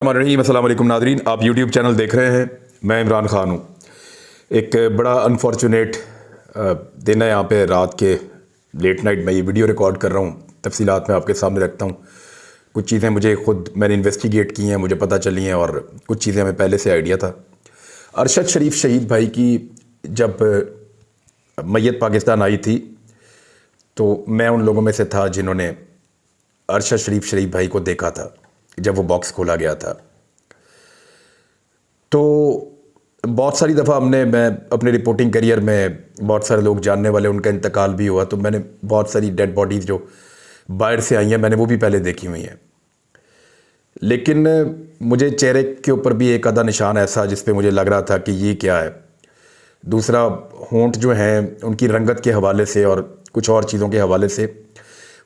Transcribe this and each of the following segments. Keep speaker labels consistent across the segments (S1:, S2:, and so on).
S1: अस्सलाम वालेकुम नादरीन, आप यूट्यूब चैनल देख रहे हैं। मैं इमरान ख़ान हूँ। एक बड़ा अनफॉर्चुनेट दिन है। यहाँ पे रात के लेट नाइट मैं ये वीडियो रिकॉर्ड कर रहा हूँ। तफसीलात मैं आपके सामने रखता हूँ। कुछ चीज़ें मुझे मैंने इन्वेस्टिगेट की हैं, मुझे पता चली हैं, और कुछ चीज़ें हमें पहले से आइडिया था। अरशद शरीफ शहीद भाई की जब मैयत पाकिस्तान आई थी तो मैं उन लोगों में से था जिन्होंने अरशद शरीफ भाई को देखा था जब वो बॉक्स खोला गया था। तो बहुत सारी दफ़ा मैं अपने रिपोर्टिंग करियर में बहुत सारे लोग जानने वाले, उनका इंतकाल भी हुआ, तो मैंने बहुत सारी डेड बॉडीज़ जो बाहर से आई हैं मैंने वो भी पहले देखी हुई हैं। लेकिन मुझे चेहरे के ऊपर भी एक आधा निशान ऐसा जिस पे मुझे लग रहा था कि ये क्या है। दूसरा, होंठ जो हैं उनकी रंगत के हवाले से और कुछ और चीज़ों के हवाले से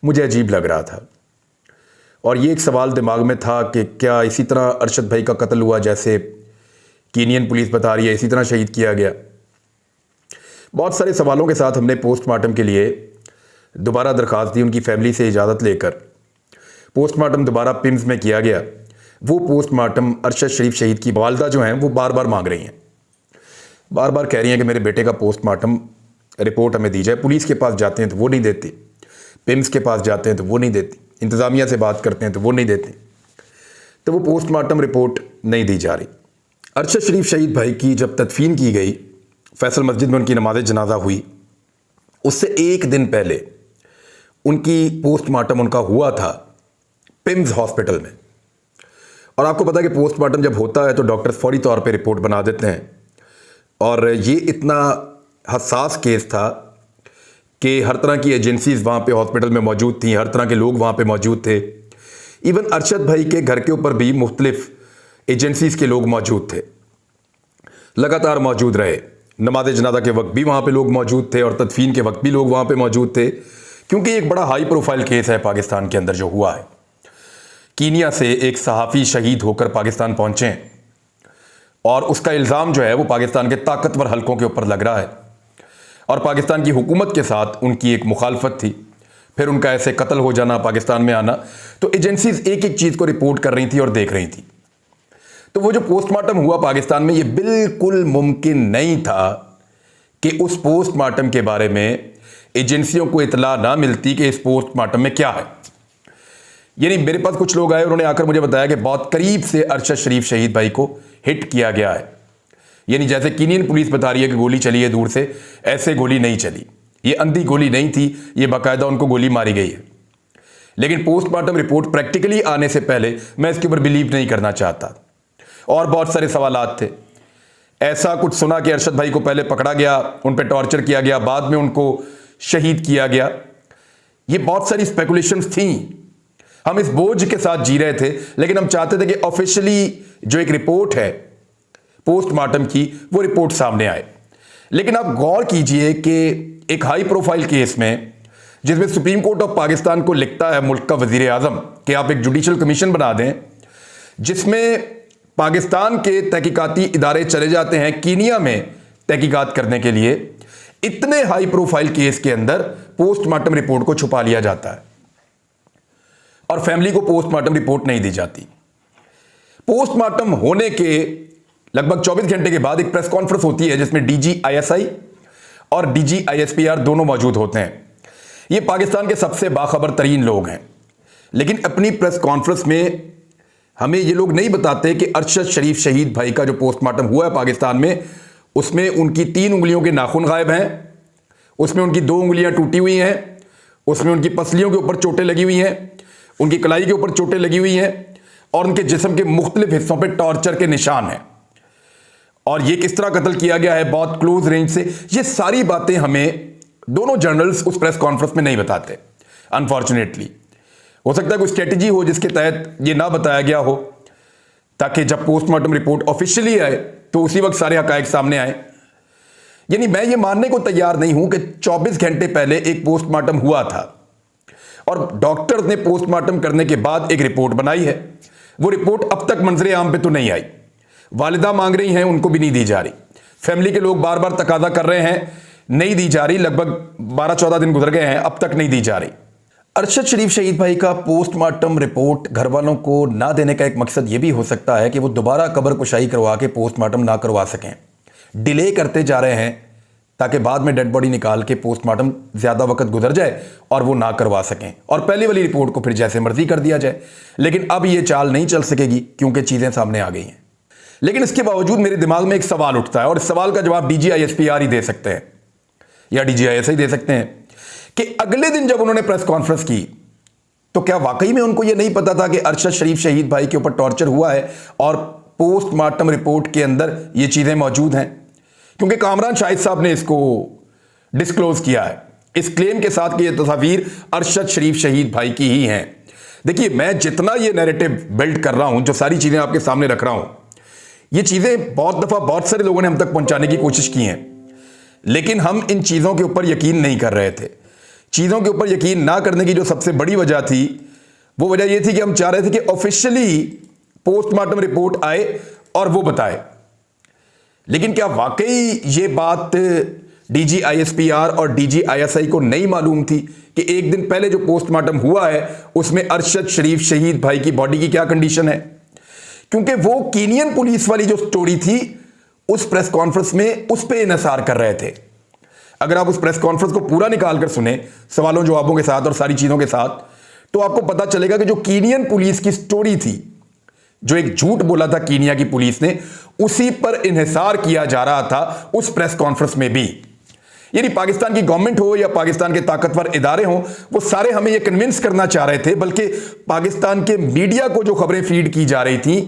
S1: मुझे अजीब लग रहा था। और ये एक सवाल दिमाग में था कि क्या इसी तरह अरशद भाई का कत्ल हुआ जैसे कीनियन पुलिस बता रही है, इसी तरह शहीद किया गया। बहुत सारे सवालों के साथ हमने पोस्टमार्टम के लिए दोबारा दरख्वास्त दी। उनकी फैमिली से इजाज़त लेकर पोस्टमार्टम दोबारा पिम्स में किया गया। वो पोस्टमार्टम अरशद शरीफ शहीद की वालदा जो हैं वो बार बार मांग रही हैं, बार बार कह रही हैं कि मेरे बेटे का पोस्टमार्टम रिपोर्ट हमें दी जाए। पुलिस के पास जाते हैं तो वो नहीं देती, पिम्स के पास जाते हैं तो वो नहीं देती, इंतज़ामिया से बात करते हैं तो वो नहीं देते, तो वो पोस्टमार्टम रिपोर्ट नहीं दी जा रही। अरशद शरीफ शहीद भाई की जब तदफीन की गई, फैसल मस्जिद में उनकी नमाज जनाजा हुई, उससे एक दिन पहले उनकी पोस्टमार्टम उनका हुआ था पिम्स हॉस्पिटल में। और आपको पता है कि पोस्टमार्टम जब होता है तो डॉक्टर्स फौरी तौर पे रिपोर्ट बना देते हैं। और ये इतना हसास केस था कि हर तरह की एजेंसीज वहाँ पे हॉस्पिटल में मौजूद थी, हर तरह के लोग वहाँ पे मौजूद थे। इवन अरशद भाई के घर के ऊपर भी मुख्तलिफ एजेंसीज के लोग मौजूद थे, लगातार मौजूद रहे। नमाज जनाजा के वक्त भी वहाँ पे लोग मौजूद थे और तदफीन के वक्त भी लोग वहाँ पे मौजूद थे, क्योंकि एक बड़ा हाई प्रोफाइल केस है पाकिस्तान के अंदर जो हुआ है। कीनिया से एक सहाफ़ी शहीद होकर पाकिस्तान पहुँचे और उसका इल्ज़ाम जो है वो पाकिस्तान के ताकतवर हलकों के ऊपर लग रहा है, और पाकिस्तान की हुकूमत के साथ उनकी एक मुखालफत थी। फिर उनका ऐसे कत्ल हो जाना, पाकिस्तान में आना, तो एजेंसीज एक एक चीज़ को रिपोर्ट कर रही थी और देख रही थी। तो वो जो पोस्टमार्टम हुआ पाकिस्तान में, ये बिल्कुल मुमकिन नहीं था कि उस पोस्टमार्टम के बारे में एजेंसियों को इतला ना मिलती कि इस पोस्टमार्टम में क्या है। यानी मेरे पास कुछ लोग आए, उन्होंने आकर मुझे बताया कि बहुत करीब से अरशद शरीफ शहीद भाई को हिट किया गया है। यानी जैसे कीनियन पुलिस बता रही है कि गोली चली है दूर से, ऐसे गोली नहीं चली। ये अंधी गोली नहीं थी, ये बाकायदा उनको गोली मारी गई है। लेकिन पोस्टमार्टम रिपोर्ट प्रैक्टिकली आने से पहले मैं इसके ऊपर बिलीव नहीं करना चाहता। और बहुत सारे सवालात थे। ऐसा कुछ सुना कि अरशद भाई को पहले पकड़ा गया, उन पर टॉर्चर किया गया, बाद में उनको शहीद किया गया। ये बहुत सारी स्पेकुलेशंस थी। हम इस बोझ के साथ जी रहे थे, लेकिन हम चाहते थे कि ऑफिशियली जो एक रिपोर्ट है पोस्टमार्टम की, वो रिपोर्ट सामने आए। लेकिन आप गौर कीजिए कि एक हाई प्रोफाइल केस में, जिसमें सुप्रीम कोर्ट ऑफ पाकिस्तान को लिखता है मुल्क का वजीर आजम कि आप एक जुडिशल कमीशन बना दें, जिसमें पाकिस्तान के तहकीकाती इदारे चले जाते हैं कीनिया में तहकीकात करने के लिए, इतने हाई प्रोफाइल केस के अंदर पोस्टमार्टम रिपोर्ट को छुपा लिया जाता है और फैमिली को पोस्टमार्टम रिपोर्ट नहीं दी जाती। पोस्टमार्टम होने के लगभग 24 घंटे के बाद एक प्रेस कॉन्फ्रेंस होती है जिसमें DGISI और DGISPR दोनों मौजूद होते हैं। ये पाकिस्तान के सबसे बाखबर तरीन लोग हैं, लेकिन अपनी प्रेस कॉन्फ्रेंस में हमें ये लोग नहीं बताते कि अरशद शरीफ शहीद भाई का जो पोस्टमार्टम हुआ है पाकिस्तान में, उसमें उनकी 3 उंगलियों के नाखून गायब हैं, उसमें उनकी 2 उंगलियां टूटी हुई हैं, उसमें उनकी पसलियों के ऊपर चोटें लगी हुई हैं, उनकी कलाई के ऊपर चोटें लगी हुई हैं, और उनके जिस्म के मुख्तलिफ हिस्सों पर टॉर्चर के निशान हैं। और ये किस तरह कत्ल किया गया है, बहुत क्लोज रेंज से, ये सारी बातें हमें दोनों जर्नल्स उस प्रेस कॉन्फ्रेंस में नहीं बताते। अनफॉर्चुनेटली हो सकता है कोई स्ट्रेटजी हो जिसके तहत ये ना बताया गया हो, ताकि जब पोस्टमार्टम रिपोर्ट ऑफिशियली आए तो उसी वक्त सारे हकायक सामने आए। यानी मैं ये मानने को तैयार नहीं हूं कि 24 घंटे पहले एक पोस्टमार्टम हुआ था और डॉक्टर ने पोस्टमार्टम करने के बाद एक रिपोर्ट बनाई है। वो रिपोर्ट अब तक मंजरे आम पे तो नहीं आई। वालिदा मांग रही हैं, उनको भी नहीं दी जा रही। फैमिली के लोग बार बार तकाजा कर रहे हैं, नहीं दी जा रही। लगभग 12-14 दिन गुजर गए हैं, अब तक नहीं दी जा रही। अरशद शरीफ शहीद भाई का पोस्टमार्टम रिपोर्ट घर वालों को ना देने का एक मकसद ये भी हो सकता है कि वो दोबारा कब्र कुशाई करवा के पोस्टमार्टम ना करवा सकें, डिले करते जा रहे हैं ताकि बाद में डेड बॉडी निकाल के पोस्टमार्टम ज़्यादा वक्त गुजर जाए और वो ना करवा सकें और पहले वाली रिपोर्ट को फिर जैसे मर्जी कर दिया जाए। लेकिन अब ये चाल नहीं चल सकेगी क्योंकि चीज़ें सामने आ गई हैं। लेकिन इसके बावजूद मेरे दिमाग में एक सवाल उठता है और इस सवाल का जवाब DGISPR ही दे सकते हैं या DGIS ही दे सकते हैं कि अगले दिन जब उन्होंने प्रेस कॉन्फ्रेंस की तो क्या वाकई में उनको यह नहीं पता था कि अरशद शरीफ शहीद भाई के ऊपर टॉर्चर हुआ है और पोस्टमार्टम रिपोर्ट के अंदर ये चीज़ें मौजूद हैं? क्योंकि कामरान शाहिद साहब ने इसको डिस्क्लोज किया है इस क्लेम के साथ कि ये तस्वीर अरशद शरीफ शहीद भाई की ही हैं। देखिए, मैं जितना ये नैरेटिव बिल्ड कर रहा हूं, जो सारी चीज़ें आपके सामने रख रहा हूं, ये चीज़ें बहुत दफ़ा बहुत सारे लोगों ने हम तक पहुंचाने की कोशिश की हैं, लेकिन हम इन चीज़ों के ऊपर यकीन नहीं कर रहे थे। चीज़ों के ऊपर यकीन ना करने की जो सबसे बड़ी वजह थी, वो वजह यह थी कि हम चाह रहे थे कि ऑफिशियली पोस्टमार्टम रिपोर्ट आए और वो बताए। लेकिन क्या वाकई ये बात DGISPR और DGISI को नहीं मालूम थी कि एक दिन पहले जो पोस्टमार्टम हुआ है उसमें अरशद शरीफ शहीद भाई की बॉडी की क्या कंडीशन है? क्योंकि वो कीनियन पुलिस वाली जो स्टोरी थी उस प्रेस कॉन्फ्रेंस में उस पर इन्हिसार कर रहे थे। अगर आप उस प्रेस कॉन्फ्रेंस को पूरा निकाल कर सुने सवालों जवाबों के साथ और सारी चीज़ों के साथ, तो आपको पता चलेगा कि जो कीनियन पुलिस की स्टोरी थी, जो एक झूठ बोला था कीनिया की पुलिस ने, उसी पर इन्हिसार किया जा रहा था उस प्रेस कॉन्फ्रेंस में भी। यानी पाकिस्तान की गवर्नमेंट हो या पाकिस्तान के ताकतवर इदारे हों, वो सारे हमें ये कन्विंस करना चाह रहे थे, बल्कि पाकिस्तान के मीडिया को जो खबरें फीड की जा रही थी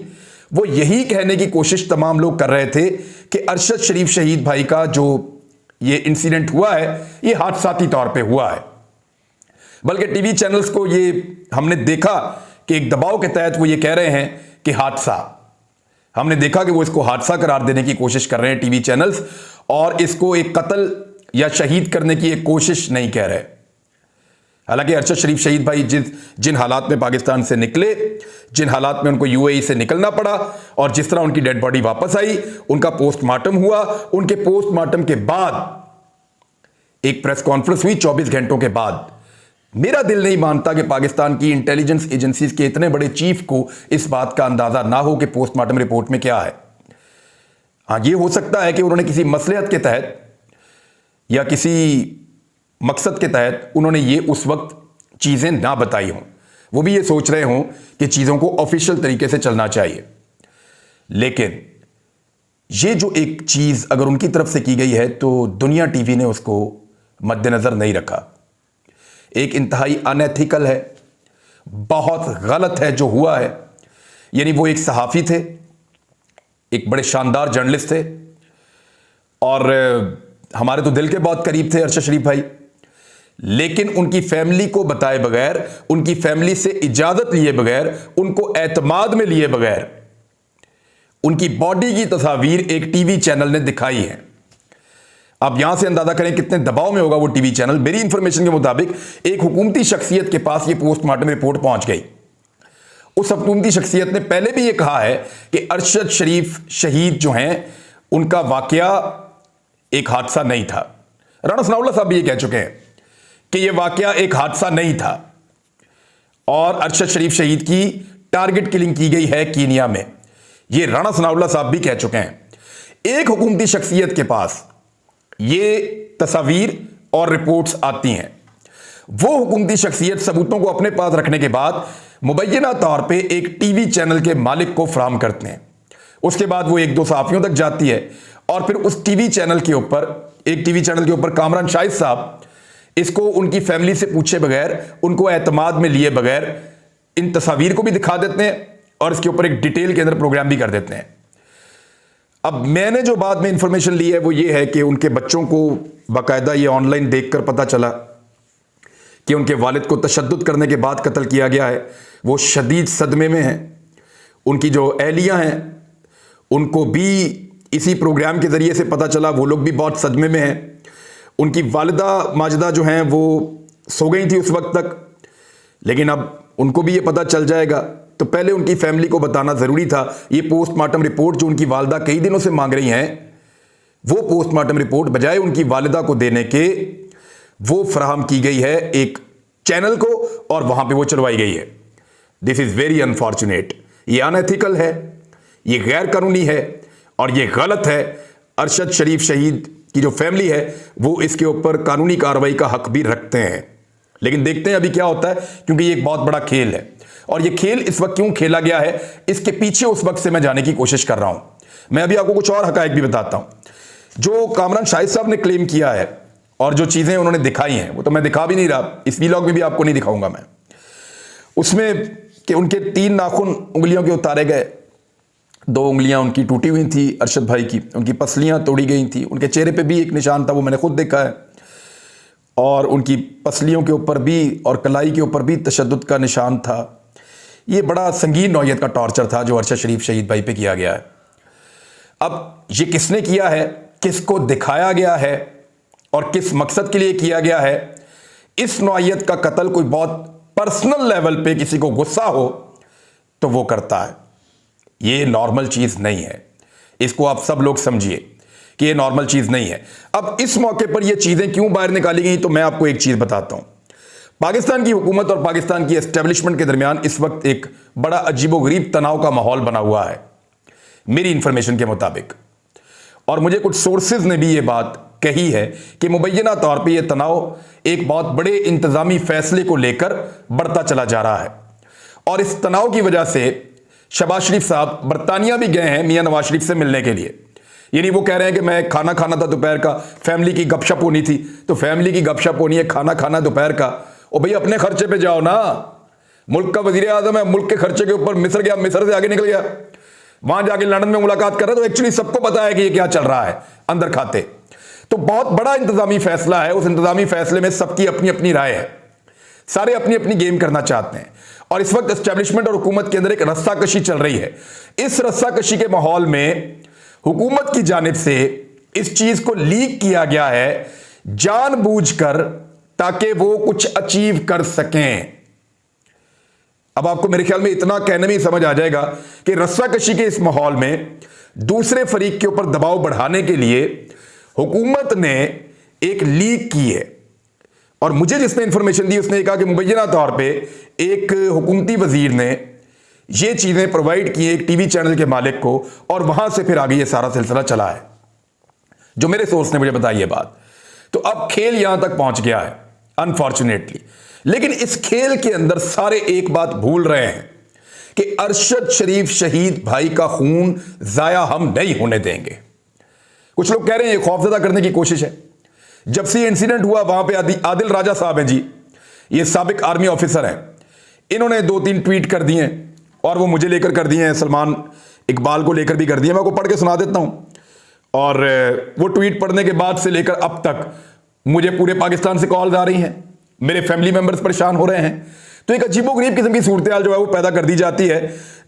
S1: वो यही कहने की कोशिश तमाम लोग कर रहे थे कि अरशद शरीफ शहीद भाई का जो ये इंसिडेंट हुआ है ये हादसाती तौर पे हुआ है। बल्कि टीवी चैनल्स को ये हमने देखा कि एक दबाव के तहत वो ये कह रहे हैं कि हादसा, हमने देखा कि वो इसको हादसा करार देने की कोशिश कर रहे हैं टीवी चैनल्स, और इसको एक कत्ल या शहीद करने की एक कोशिश नहीं कह रहे। हालांकि अरशद शरीफ शहीद भाई जिन हालात में पाकिस्तान से निकले, जिन हालात में उनको UAE से निकलना पड़ा और जिस तरह उनकी डेड बॉडी वापस आई, उनका पोस्टमार्टम हुआ, उनके पोस्टमार्टम के बाद एक प्रेस कॉन्फ्रेंस हुई 24 घंटों के बाद। मेरा दिल नहीं मानता कि पाकिस्तान की इंटेलिजेंस एजेंसीज के इतने बड़े चीफ को इस बात का अंदाजा ना हो कि पोस्टमार्टम रिपोर्ट में क्या है। हाँ, ये हो सकता है कि उन्होंने किसी मसलहत के तहत या किसी मकसद के तहत उन्होंने ये उस वक्त चीज़ें ना बताई हों, वो भी ये सोच रहे हों कि चीज़ों को ऑफिशियल तरीके से चलना चाहिए। लेकिन ये जो एक चीज़ अगर उनकी तरफ से की गई है तो दुनिया टीवी ने उसको मद्देनज़र नहीं रखा। एक इंतहाई अनएथिकल है, बहुत गलत है जो हुआ है। यानी वो एक सहाफ़ी थे, एक बड़े शानदार जर्नलिस्ट थे और हमारे तो दिल के बहुत करीब थे अरशद शरीफ भाई, लेकिन उनकी फैमिली को बताए बगैर, उनकी फैमिली से इजाज़त लिए बगैर, उनको एतमाद में लिए बगैर उनकी बॉडी की तस्वीर एक टीवी चैनल ने दिखाई है। आप यहां से अंदाजा करें कितने दबाव में होगा वो टीवी चैनल। मेरी इंफॉर्मेशन के मुताबिक एक हुकूमती शख्सियत के पास ये पोस्टमार्टम रिपोर्ट पहुंच गई। उस हुकूमती शख्सियत ने पहले भी ये कहा है कि अरशद शरीफ शहीद जो हैं उनका वाकया एक हादसा नहीं था। राणा सनाउल्लाह साहब भी ये कह चुके हैं कि यह वाकया एक हादसा नहीं था और अरशद शरीफ शहीद की टारगेट किलिंग की गई है कीनिया में। ये राणा सनाउल्लाह साहब भी कह चुके हैं। एक हुकूमती शख्सियत के पास ये तस्वीर और रिपोर्ट्स आती हैं, वो हुकूमती शख्सियत सबूतों को अपने पास रखने के बाद मुबैना तौर पे एक टीवी चैनल के मालिक को फराहम करते हैं। उसके बाद वो एक दो सहाफ़ियों तक जाती है और फिर उस टीवी चैनल के ऊपर, एक टीवी चैनल के ऊपर कामरान शाहिद साहब इसको उनकी फैमिली से पूछे बगैर, उनको एतमाद में लिए बगैर इन तस्वीर को भी दिखा देते हैं और इसके ऊपर एक डिटेल के अंदर प्रोग्राम भी कर देते हैं। अब मैंने जो बाद में इंफॉर्मेशन ली है वो ये है कि उनके बच्चों को बाकायदा ये ऑनलाइन देखकर पता चला कि उनके वालिद को तशद्दुद करने के बाद कत्ल किया गया है। वो शदीद सदमे में हैं। उनकी जो अहलियाँ हैं उनको भी इसी प्रोग्राम के ज़रिए से पता चला, वो लोग भी बहुत सदमे में हैं। उनकी वालिदा माजिदा जो हैं वो सो गई थी उस वक्त तक, लेकिन अब उनको भी ये पता चल जाएगा, तो पहले उनकी फैमिली को बताना ज़रूरी था। ये पोस्टमार्टम रिपोर्ट जो उनकी वालिदा कई दिनों से मांग रही हैं, वो पोस्टमार्टम रिपोर्ट बजाय उनकी वालिदा को देने के वो फराहम की गई है एक चैनल को और वहां पे वो चलवाई गई है। This is very unfortunate. ये अनएथिकल है, ये गैर कानूनी है और ये गलत है। अरशद शरीफ शहीद की जो फैमिली है वो इसके ऊपर कानूनी कार्रवाई का हक भी रखते हैं। लेकिन देखते हैं अभी क्या होता है, क्योंकि ये एक बहुत बड़ा खेल है और ये खेल इस वक्त क्यों खेला गया है, इसके पीछे उस वक्त से मैं जाने की कोशिश कर रहा हूं। मैं अभी आपको कुछ और हकायक भी बताता हूं। जो कामरान शाहिद साहब ने क्लेम किया है और जो चीजें उन्होंने दिखाई हैं वो तो मैं दिखा भी नहीं रहा, इस वीलॉग में भी आपको नहीं दिखाऊंगा मैं। उसमें कि उनके 3 नाखून उंगलियों के उतारे गए, 2 उंगलियां उनकी टूटी हुई थी अरशद भाई की, उनकी पसलियां तोड़ी गई थी, उनके चेहरे पे भी एक निशान था, वो मैंने खुद देखा है, और उनकी पसलियों के ऊपर भी और कलाई के ऊपर भी तशद्दुद का निशान था। ये बड़ा संगीन नौयत का टॉर्चर था जो अरशद शरीफ शहीद भाई पे किया गया है। अब ये किसने किया है, किसको दिखाया गया है और किस मकसद के लिए किया गया है, इस नौयत का कत्ल कोई बहुत पर्सनल लेवल पे किसी को गुस्सा हो तो वो करता है। ये नॉर्मल चीज नहीं है, इसको आप सब लोग समझिए कि ये नॉर्मल चीज नहीं है। अब इस मौके पर ये चीजें क्यों बाहर निकाली गई, तो मैं आपको एक चीज बताता हूं। पाकिस्तान की हुकूमत और पाकिस्तान की एस्टेब्लिशमेंट के दरमियान इस वक्त एक बड़ा अजीबोगरीब तनाव का माहौल बना हुआ है मेरी इंफॉर्मेशन के मुताबिक, और मुझे कुछ सोर्सेज ने भी ये बात कही है कि मुबैना तौर पे ये तनाव एक बहुत बड़े इंतजामी फैसले को लेकर बढ़ता चला जा रहा है। और इस तनाव की वजह से शहबाज शरीफ साहब बरतानिया भी गए हैं मियां नवाज शरीफ से मिलने के लिए। यानी वो कह रहे हैं कि मैं खाना खाना था दोपहर का, फैमिली की गपशप होनी थी, तो फैमिली की गपशप होनी है, खाना खाना दोपहर का। ओ भाई अपने खर्चे पे जाओ ना, मुल्क का वजीर आजम है, मुल्क के खर्चे के ऊपर मिस्र गया, मिस्र से आगे निकल गया, वहां जाके लंदन में मुलाकात कर रहा है, तो एक्चुअली सबको पता है कि ये क्या चल रहा है अंदर खाते। तो बहुत बड़ा इंतजामी फैसला है, उस इंतजामी फैसले में सबकी अपनी अपनी राय है, सारे अपनी अपनी गेम करना चाहते हैं। और इस वक्त एस्टेब्लिशमेंट और हुकूमत के अंदर एक रस्साकशी चल रही है। इस रस्साकशी के माहौल में हुकूमत की जानिब से इस चीज को लीक किया गया है जानबूझकर, ताकि वो कुछ अचीव कर सकें। अब आपको मेरे ख्याल में इतना कहने में ही समझ आ जाएगा कि रस्साकशी के इस माहौल में दूसरे फरीक के ऊपर दबाव बढ़ाने के लिए हुकूमत ने एक लीक की है। और मुझे जिसने इंफॉर्मेशन दी उसने कहा कि मुबैना तौर पे एक हुकूमती वजीर ने ये चीजें प्रोवाइड की एक टीवी चैनल के मालिक को, और वहां से फिर आगे ये सारा सिलसिला चला है, जो मेरे सोर्स ने मुझे बताई ये बात। तो अब खेल यहां तक पहुंच गया है अनफॉर्चुनेटली। लेकिन इस खेल के अंदर सारे एक बात भूल रहे हैं कि अरशद शरीफ शहीद भाई का खून जाया हम नहीं होने देंगे। कुछ लोग कह रहे हैं ये खौफजदा करने की कोशिश है। जब से ये इंसिडेंट हुआ वहां पे आदिल राजा साहब हैं जी, ये साबिक आर्मी ऑफिसर हैं, इन्होंने 2-3 ट्वीट कर दिए और वो मुझे लेकर कर दिए हैं, सलमान इकबाल को लेकर भी कर दिए। मैं आपको पढ़ के सुना देता हूं। और वो ट्वीट पढ़ने के बाद से लेकर अब तक मुझे पूरे पाकिस्तान से कॉल्स आ रही हैं, मेरे फैमिली मेंबर्स परेशान हो रहे हैं। तो एक अजीबोगरीब किस्म की सूरत हाल जो है वो पैदा कर दी जाती है,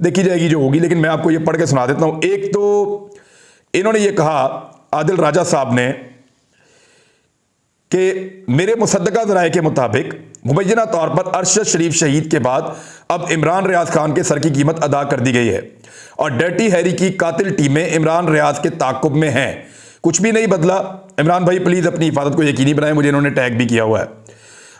S1: देखी जाएगी जो होगी। लेकिन मैं आपको ये पढ़ के सुना देता हूं। एक तो इन्होंने ये कहा आदिल राजा साहब ने कि मेरे मुसद्दका ज़राए के मुताबिक मुबैना तौर पर अरशद शरीफ शहीद के बाद अब इमरान रियाज खान के सर की कीमत अदा कर दी गई है और डर्टी हैरी की कातिल टीमें इमरान रियाज के ताक़ुब में हैं। कुछ भी नहीं बदला। इमरान भाई प्लीज़ अपनी हिफाजत को यकीनी बनाएं। मुझे इन्होंने टैग भी किया हुआ है।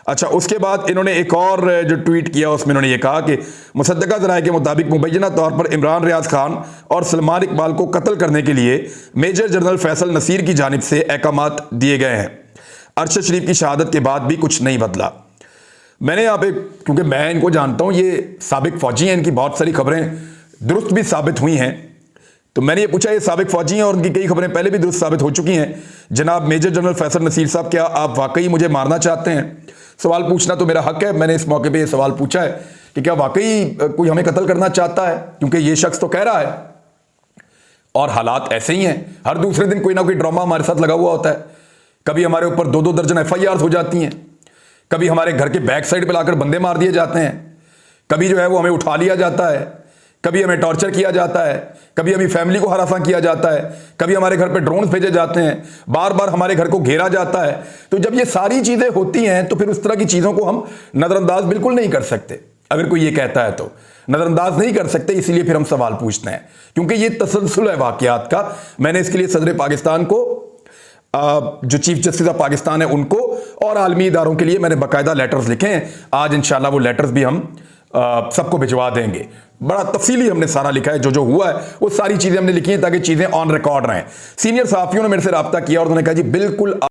S1: अच्छा, उसके बाद इन्होंने एक और जो ट्वीट किया उसमें इन्होंने ये कहा कि मुसद्दका ज़राए के मुताबिक मुबैना तौर पर इमरान रियाज खान और सलमान इकबाल को कत्ल करने के लिए मेजर जनरल फैसल नसीर की जानिब से अहकामात दिए गए हैं। अरशद शरीफ की शहादत के बाद भी कुछ नहीं बदला। मैंने यहाँ पे, क्योंकि मैं इनको जानता हूँ, ये साबिक फौजी हैं, इनकी बहुत सारी खबरें दुरुस्त भी साबित हुई हैं, तो मैंने ये पूछा ये साबिक फौजी हैं और उनकी कई खबरें पहले भी दुरुस्त साबित हो चुकी हैं। जनाब मेजर जनरल फैसल नसीर साहब, क्या आप वाकई मुझे मारना चाहते हैं? सवाल पूछना तो मेरा हक है। मैंने इस मौके पर यह सवाल पूछा है कि क्या वाकई कोई हमें कत्ल करना चाहता है, क्योंकि ये शख्स तो कह रहा है और हालात ऐसे ही हैं। हर दूसरे दिन कोई ना कोई ड्रामा हमारे साथ लगा हुआ होता है। कभी हमारे ऊपर 2-2 दर्जन FIR हो जाती हैं, कभी हमारे घर के बैक साइड पे लाकर बंदे मार दिए जाते हैं, कभी जो है वो हमें उठा लिया जाता है, कभी हमें टॉर्चर किया जाता है, कभी हमारी फैमिली को हरासा किया जाता है, कभी हमारे घर पे ड्रोन्स भेजे जाते हैं, बार बार हमारे घर को घेरा जाता है। तो जब ये सारी चीजें होती हैं तो फिर उस तरह की चीजों को हम नजरअंदाज बिल्कुल नहीं कर सकते। अगर कोई ये कहता है तो नजरअंदाज नहीं कर सकते, इसीलिए फिर हम सवाल पूछते हैं, क्योंकि ये तसलसल है वाकयात का। मैंने इसके लिए सदर पाकिस्तान को जो चीफ जस्टिस ऑफ पाकिस्तान है उनको और आलमी इदारों के लिए मैंने बाकायदा लेटर्स लिखे हैं। आज इंशाल्लाह वो लेटर्स भी हम सबको भिजवा देंगे। बड़ा तफसीली हमने सारा लिखा है, जो हुआ है वो सारी चीज़ें हमने लिखी हैं ताकि चीज़ें ऑन रिकॉर्ड रहें। सीनियर सहाफ़ियों ने मेरे से रब्ता किया और उन्होंने कहा जी बिल्कुल